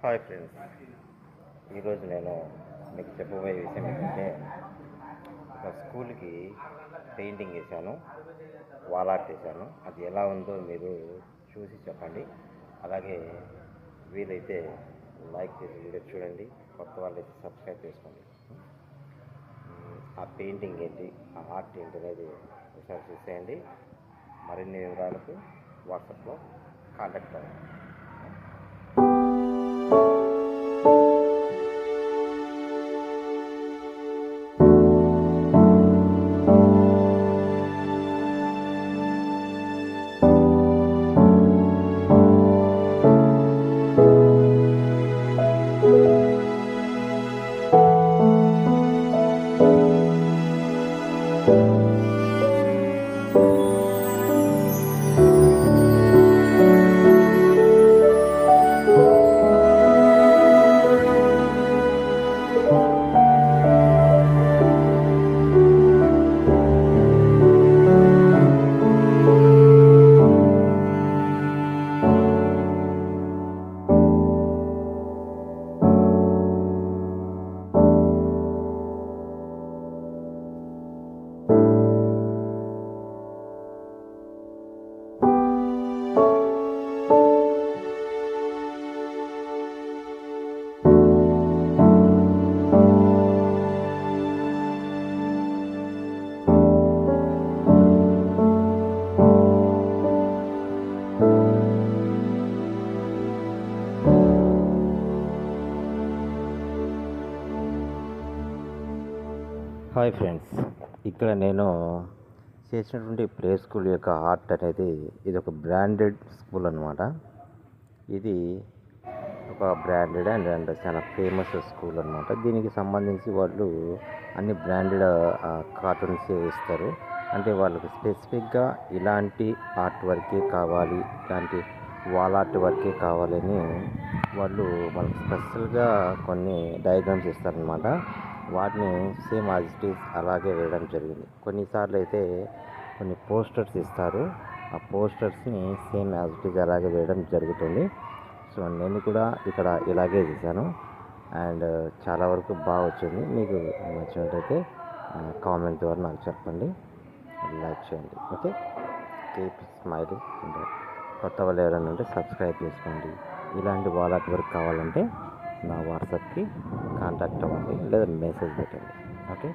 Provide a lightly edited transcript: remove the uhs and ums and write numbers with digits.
Hi friends, ఈరోజు నేను మీకు చెప్పబోయే విషయం ఏంటంటే ఒక స్కూల్కి పెయింటింగ్ వేశాను, వాల్ ఆర్ట్ వేశాను. అది ఎలా ఉందో మీరు చూసి చెప్పండి. అలాగే వీలైతే లైక్ చేసి వీడియో చూడండి, కొత్త వాళ్ళైతే సబ్స్క్రైబ్ చేసుకోండి. ఆ పెయింటింగ్ ఏంటి, ఆ ఆర్ట్ ఏంటి అనేది ఒకసారి చూసేయండి. మరిన్ని వివరాలకు వాట్సాప్లో కాంటాక్ట్ అవ్వండి. హాయ్ ఫ్రెండ్స్, ఇక్కడ నేను చేసినటువంటి ప్లే స్కూల్ యొక్క ఆర్ట్ అనేది ఇది ఒక బ్రాండెడ్ స్కూల్ అనమాట. ఇది ఒక బ్రాండెడ్ అండ్ చాలా ఫేమస్ స్కూల్ అనమాట. దీనికి సంబంధించి వాళ్ళు అన్ని బ్రాండెడ్ కార్టూన్స్ ఇస్తారు. అంటే వాళ్ళకి స్పెసిఫిక్గా ఇలాంటి ఆర్ట్ వర్కే కావాలి, ఇలాంటి వాల్ ఆర్ట్ వర్కే కావాలని వాళ్ళు వాళ్ళకి స్పెషల్గా కొన్ని డయాగ్రామ్స్ ఇస్తారనమాట. వాటిని సేమ్ యాజ్ ఇట్ ఈజ్ అలాగే వేయడం జరిగింది. కొన్నిసార్లు అయితే కొన్ని పోస్టర్స్ ఇస్తారు, ఆ పోస్టర్స్ని సేమ్ యాజ్ ఇట్ ఈజ్ అలాగే వేయడం జరుగుతుంది. సో నేను కూడా ఇక్కడ ఇలాగే చేశాను అండ్ చాలా వరకు బాగా వచ్చింది. మీకు నచ్చినట్టయితే కామెంట్ ద్వారా నాకు చెప్పండి, లైక్ చేయండి. Okay, keep smiling. కొత్త వాళ్ళు ఎవరైనా ఉంటే సబ్స్క్రైబ్ చేసుకోండి. ఇలాంటి వాల్ ఆర్ట్ వర్క్ కావాలంటే నా వాట్సాప్కి కాంటాక్ట్ అవ్వండి లేదా మెసేజ్ పెట్టండి. ఓకే.